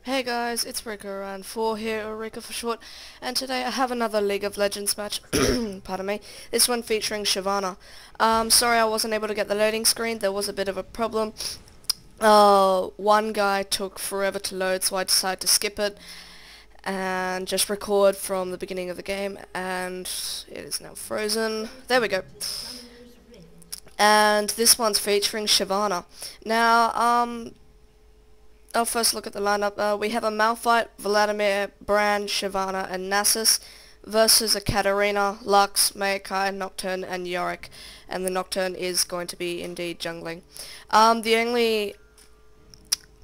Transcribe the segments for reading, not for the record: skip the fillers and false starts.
Hey guys, it's Rico and 4 here, or Rico for short, and today I have another League of Legends match, pardon me, this one featuring Shyvana. Sorry I wasn't able to get the loading screen, there was a bit of a problem. One guy took forever to load, so I decided to skip it and just record from the beginning of the game, and it is now frozen. There we go. And this one's featuring Shyvana. Now, I'll first look at the lineup. We have a Malphite, Vladimir, Brand, Shyvana, and Nasus versus a Katarina, Lux, Maokai, Nocturne, and Yorick. And the Nocturne is going to be indeed jungling. The only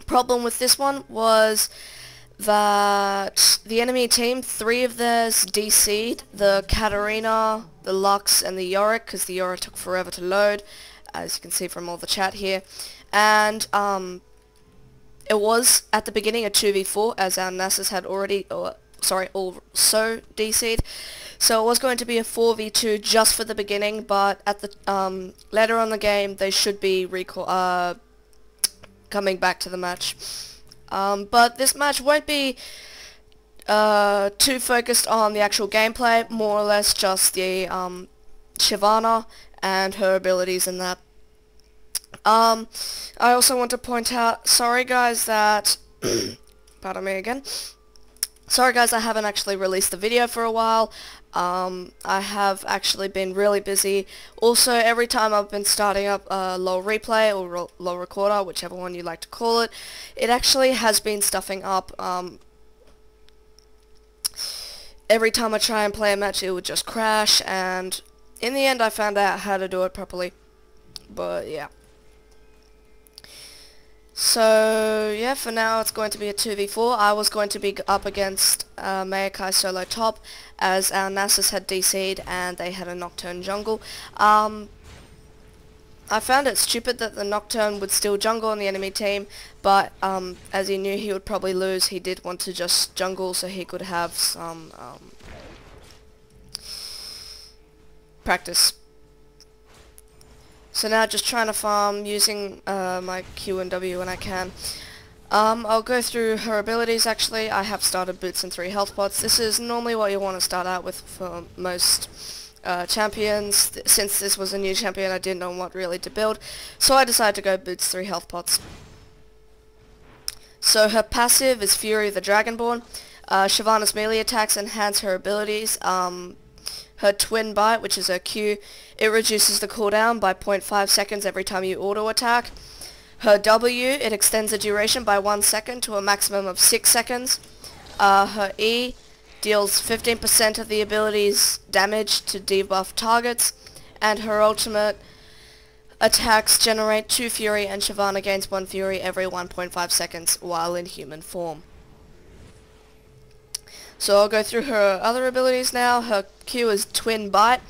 problem with this one was that the enemy team, 3 of theirs DC'd, the Katarina, the Lux, and the Yorick, because the Yorick took forever to load, as you can see from all the chat here. And, it was, at the beginning, a 2v4, as our Nasus had already, also DC'd. So it was going to be a 4v2 just for the beginning, but at the, later on the game, they should be coming back to the match. But this match won't be, too focused on the actual gameplay, more or less just the, Shyvana and her abilities in that. I also want to point out, sorry guys that, pardon me again, sorry guys I haven't actually released the video for a while. I have actually been really busy. Also, every time I've been starting up LoLReplay or LoL Recorder, whichever one you like to call it, it actually has been stuffing up. Every time I try and play a match it would just crash, and in the end I found out how to do it properly. But yeah. So, yeah, for now it's going to be a 2v4. I was going to be up against Maokai solo top, as our Nasus had DC'd and they had a Nocturne jungle. I found it stupid that the Nocturne would still jungle on the enemy team, but as he knew he would probably lose, he did want to just jungle so he could have some practice. So now just trying to farm using my Q and W when I can. I'll go through her abilities actually. I have started boots and 3 health pots. This is normally what you want to start out with for most champions. Since this was a new champion I didn't know what really to build, so I decided to go boots 3 health pots. So her passive is Fury the Dragonborn. Shyvana's melee attacks enhance her abilities. Her twin bite, which is her Q, it reduces the cooldown by 0.5 seconds every time you auto attack. Her W, it extends the duration by 1 second to a maximum of 6 seconds. Her E deals 15% of the ability's damage to debuff targets, and her ultimate attacks generate 2 Fury, and Shyvana gains 1 Fury every 1.5 seconds while in human form. So I'll go through her other abilities now. Her Q is Twin Bite.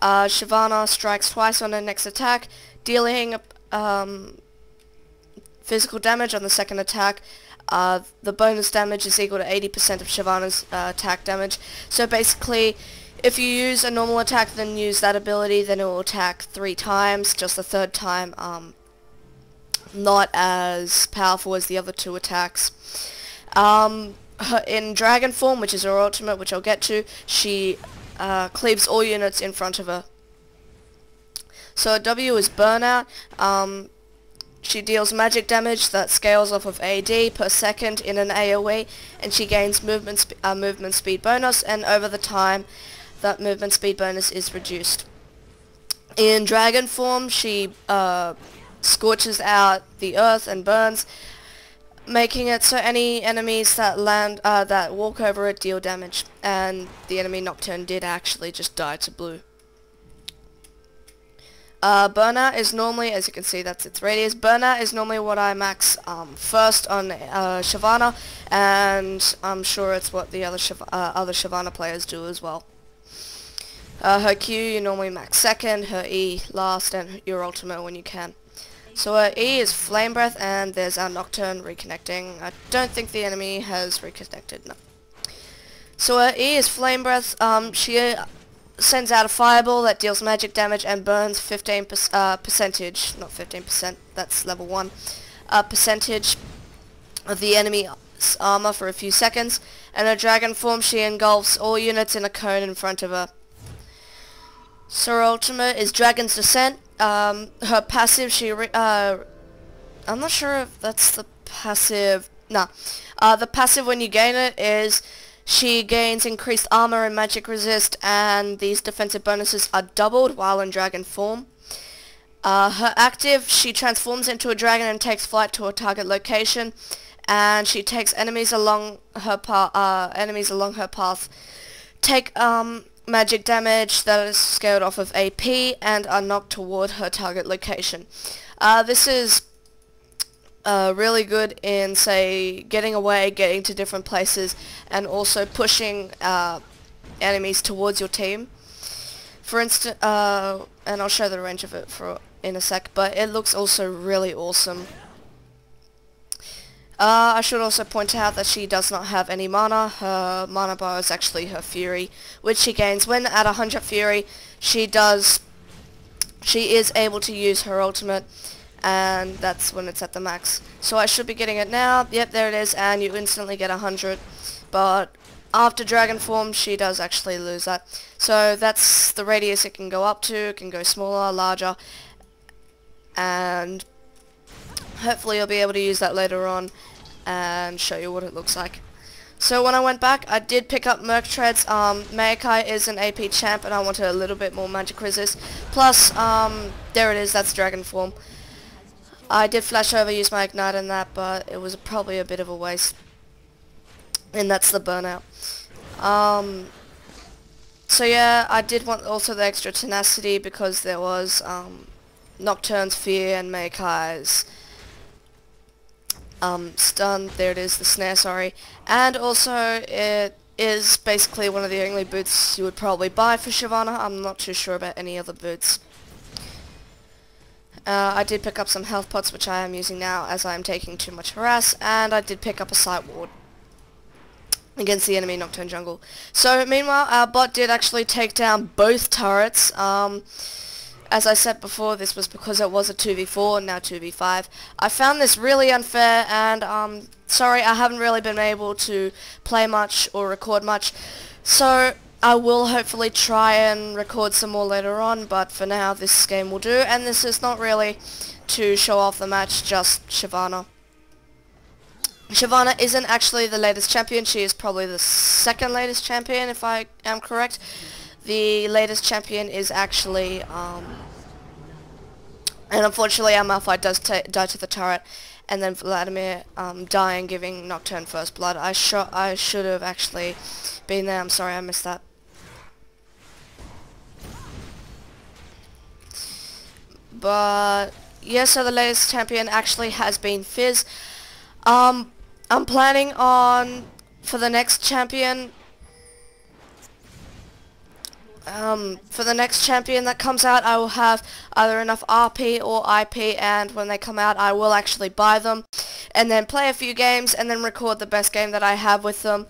Shyvana strikes twice on her next attack, dealing physical damage on the second attack. The bonus damage is equal to 80% of Shyvana's attack damage. So basically, if you use a normal attack then use that ability, then it will attack 3 times, just the third time not as powerful as the other 2 attacks. In Dragon form, which is her ultimate, which I'll get to, she cleaves all units in front of her. So her W is Burnout. She deals magic damage that scales off of AD per second in an AoE, and she gains movement speed bonus, and over the time that movement speed bonus is reduced. In Dragon form, she scorches out the earth and burns, making it so any enemies that land, that walk over it deal damage, and the enemy Nocturne did actually just die to blue. Burnout is normally, as you can see that's its radius, Burnout is normally what I max first on Shyvana, and I'm sure it's what the other Shyvana players do as well. Her Q you normally max second, her E last, and your ultimate when you can. So her E is Flame Breath, and there's our Nocturne reconnecting. I don't think the enemy has reconnected, no. So her E is Flame Breath. She sends out a fireball that deals magic damage and burns 15% percentage, not 15%, that's level 1, percentage of the enemy armor for a few seconds, and her dragon form, she engulfs all units in a cone in front of her. So her ultimate is Dragon's Descent. Her passive, I'm not sure if that's the passive. Nah. The passive when you gain it is she gains increased armor and magic resist, and these defensive bonuses are doubled while in dragon form. Her active, she transforms into a dragon and takes flight to a target location, and she takes enemies along her path take magic damage that is scaled off of AP and are knocked toward her target location. This is really good in, say, getting away, getting to different places, and also pushing enemies towards your team. For instance, and I'll show the range of it in a sec, but it looks also really awesome. I should also point out that she does not have any mana. Her mana bar is actually her Fury, which she gains when at 100 Fury. She is able to use her ultimate, and that's when it's at the max. So I should be getting it now. Yep, there it is, and you instantly get 100. But after dragon form, she does actually lose that. So that's the radius it can go up to. It can go smaller, larger, and hopefully you'll be able to use that later on and show you what it looks like. So when I went back, I did pick up Merc Treads. Maokai is an AP champ, and I wanted a little bit more magic resist. Plus, there it is, that's dragon form. I did flash over, use my ignite in that, but it was probably a bit of a waste. And that's the burnout. So yeah, I did want also the extra tenacity because there was Nocturne's Fear and Maokai's stun. There it is, the snare, sorry. And also it is basically one of the only boots you would probably buy for Shyvana. I'm not too sure about any other boots. I did pick up some health pots, which I am using now as I am taking too much harass, and I did pick up a sight ward against the enemy Nocturne jungle. So meanwhile, our bot did actually take down both turrets. As I said before, this was because it was a 2v4, now 2v5. I found this really unfair, and sorry, I haven't really been able to play much or record much. So I will hopefully try and record some more later on, but for now this game will do, and this is not really to show off the match, just Shyvana. Shyvana isn't actually the latest champion. She is probably the second latest champion, if I am correct. The latest champion is actually, and unfortunately our Malphite does die to the turret, and then Vladimir dying, giving Nocturne first blood. I should have actually been there. I'm sorry I missed that. But yeah, so the latest champion actually has been Fizz. I'm planning on, for the next champion, that comes out, I will have either enough RP or IP, and when they come out I will actually buy them and then play a few games and then record the best game that I have with them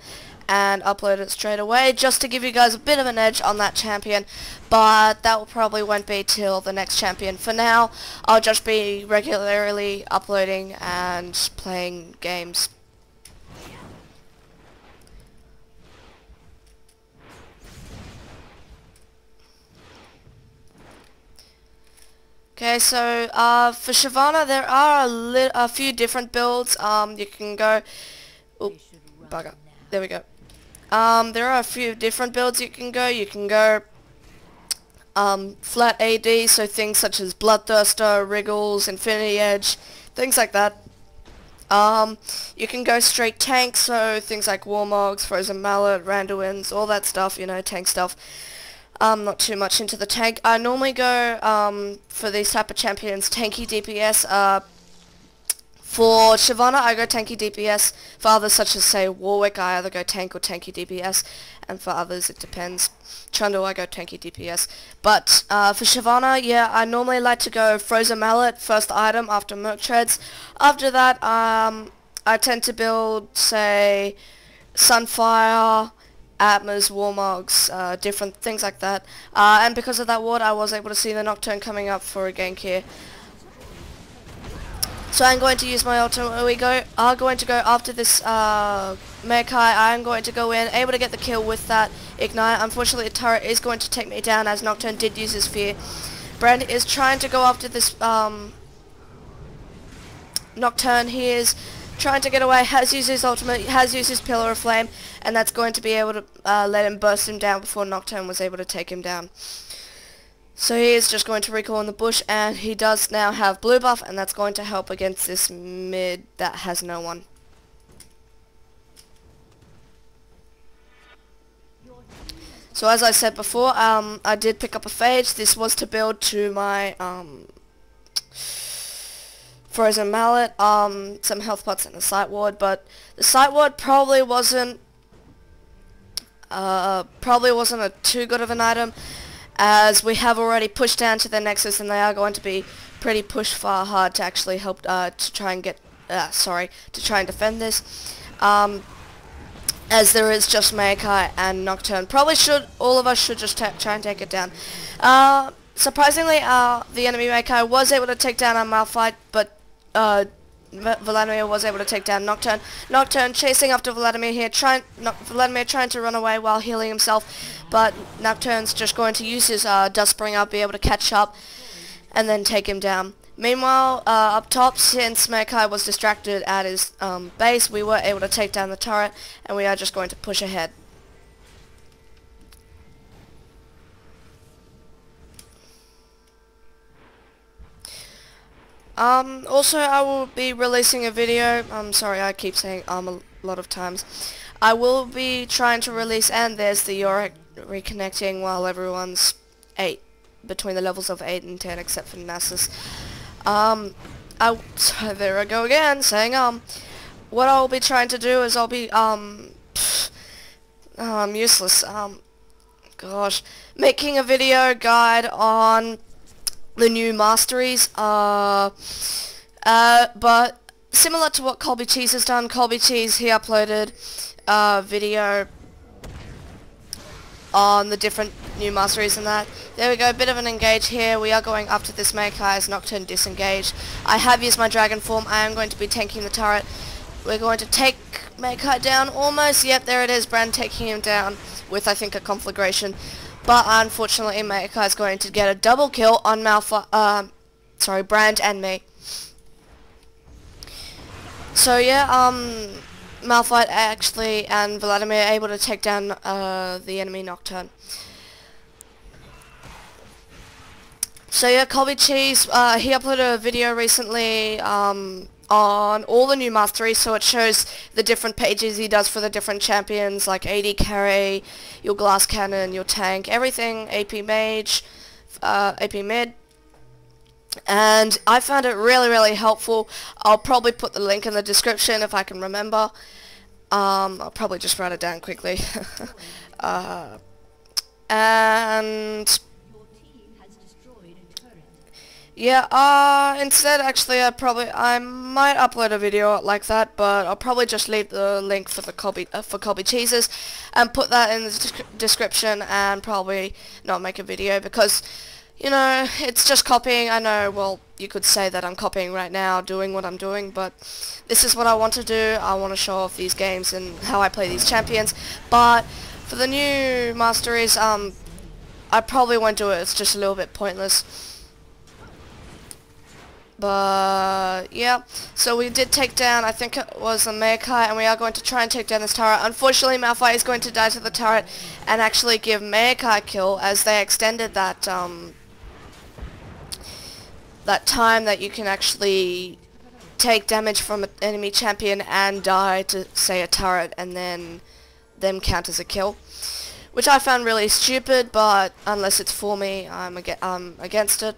and upload it straight away, just to give you guys a bit of an edge on that champion. But that will probably won't be till the next champion. For now, I'll just be regularly uploading and playing games. Okay, so for Shyvana there are a few different builds. You can go, oh, bugger, there we go. There are a few different builds you can go. You can go flat AD, so things such as Bloodthirster, Wriggles, Infinity Edge, things like that. You can go straight tank, so things like Warmogs, Frozen Mallet, Randuins, all that stuff, you know, tank stuff. I'm not too much into the tank. I normally go, for these type of champions, tanky DPS. For Shyvana, I go tanky DPS. For others, such as, say, Warwick, I either go tank or tanky DPS. And for others, it depends. Trundle, I go tanky DPS. But for Shyvana, yeah, I normally like to go Frozen Mallet, first item after Merc Treads. After that, I tend to build, say, Sunfire, Atmas, Warmogs, different things like that. And because of that ward, I was able to see the Nocturne coming up for a gank here. So I'm going to use my ultimate. We are going to go after this Mekai. I'm going to go in, able to get the kill with that ignite. Unfortunately, the turret is going to take me down as Nocturne did use his fear. Brand is trying to go after this Nocturne. He is trying to get away, has used his ultimate, has used his Pillar of Flame, and that's going to be able to let him burst him down before Nocturne was able to take him down. So he is just going to recall in the bush, and he does now have blue buff, and that's going to help against this mid that has no one. So as I said before, I did pick up a phage. This was to build to my frozen mallet, some health pots and a sight ward, but the sight ward probably wasn't a too good of an item, as we have already pushed down to the Nexus, and they are going to be pretty pushed far hard to actually help to try and defend this. As there is just Maokai and Nocturne. Probably all of us should just try and take it down. Surprisingly, the enemy Maokai was able to take down our Malphite, but Vladimir was able to take down Nocturne. Nocturne chasing after Vladimir here, Vladimir trying to run away while healing himself, but Nocturne's just going to use his Dust Bringer, be able to catch up, and then take him down. Meanwhile, up top, since Maokai was distracted at his base, we were able to take down the turret, and we are just going to push ahead. Also, I will be releasing a video. I'm sorry, I keep saying a lot of times. I will be trying to release, and there's the Yorick reconnecting while everyone's 8, between the levels of 8 and 10, except for Nasus. So there I go again, saying, what I'll be trying to do is I'll be, I'm useless, gosh, making a video guide on the new masteries, but similar to what Colby Cheese has done. Colby Cheese, he uploaded a video on the different new masteries and that. There we go, a bit of an engage here. We are going up to this Maokai as Nocturne disengaged. I have used my dragon form. I am going to be tanking the turret. We're going to take Maokai down almost. Yep, there it is, Brand taking him down with, I think, a conflagration. But unfortunately, Maokai is going to get a double kill on Brand and me. So yeah, Malphite actually and Vladimir able to take down the enemy Nocturne. So yeah, Colby Cheese, he uploaded a video recently on all the new masteries, so it shows the different pages he does for the different champions, like AD carry, your glass cannon, your tank, everything, AP mage, AP mid. And I found it really helpful. I'll probably put the link in the description if I can remember. I'll probably just write it down quickly. And yeah, instead actually I might upload a video like that, but I'll probably just leave the link for the Colby Cheeses and put that in the description, and probably not make a video because, you know, it's just copying. I know, well, you could say that I'm copying right now, doing what I'm doing, but this is what I want to do. I want to show off these games and how I play these champions. But for the new masteries, I probably won't do it. It's just a little bit pointless. But yeah, so we did take down, I think it was a Maokai, and we are going to try and take down this turret. Unfortunately, Malphite is going to die to the turret and actually give Maokai a kill, as they extended that that time that you can actually take damage from an enemy champion and die to, say, a turret, and then them count as a kill, which I found really stupid. But unless it's for me, I'm against it.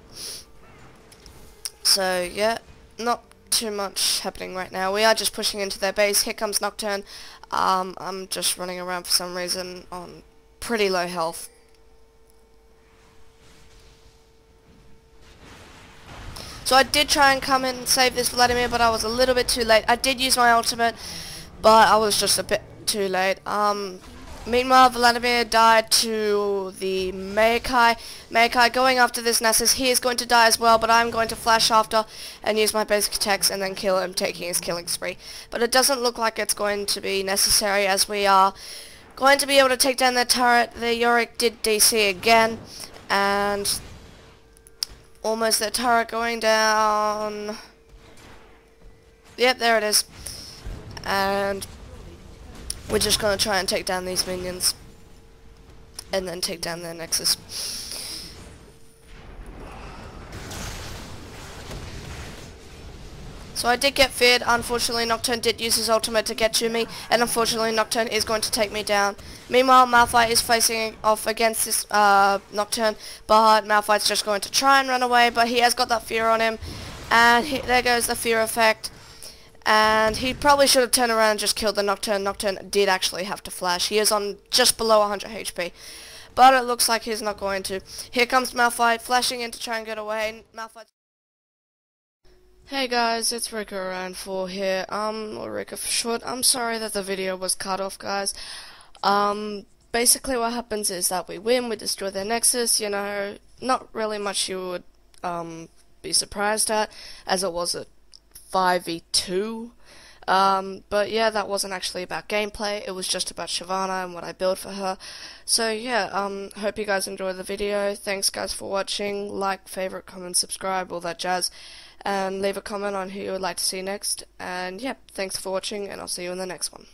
So yeah, not too much happening right now. We are just pushing into their base. Here comes Nocturne. I'm just running around for some reason on pretty low health. So I did try and come in and save this Vladimir, but I was a little bit too late. I did use my ultimate, but I was just a bit too late. Meanwhile, Vladimir died to the Maokai. Maokai going after this Nessus. He is going to die as well, but I'm going to flash after and use my basic attacks and then kill him, taking his killing spree. But it doesn't look like it's going to be necessary, as we are going to be able to take down their turret. The Yorick did DC again, and almost their turret going down. Yep, there it is. And we're just going to try and take down these minions and then take down their Nexus. So I did get feared. Unfortunately, Nocturne did use his ultimate to get to me, and unfortunately Nocturne is going to take me down. Meanwhile, Malphite is facing off against this Nocturne, but Malphite's just going to try and run away, but he has got that fear on him, and there goes the fear effect. And he probably should have turned around and just killed the Nocturne. Nocturne did actually have to flash. He is on just below 100 HP. But it looks like he's not going to. Here comes Malphite, flashing in to try and get away. Malphite. Hey guys, it's Rico around 4 here. Or Rico for short. I'm sorry that the video was cut off, guys. Basically what happens is that we win, we destroy their Nexus, you know, not really much you would, be surprised at, as it was a 5v2, but yeah, that wasn't actually about gameplay, it was just about Shyvana and what I built for her. So yeah, hope you guys enjoyed the video. Thanks guys for watching. Like, favorite, comment, subscribe, all that jazz, and leave a comment on who you would like to see next. And yeah, thanks for watching, and I'll see you in the next one.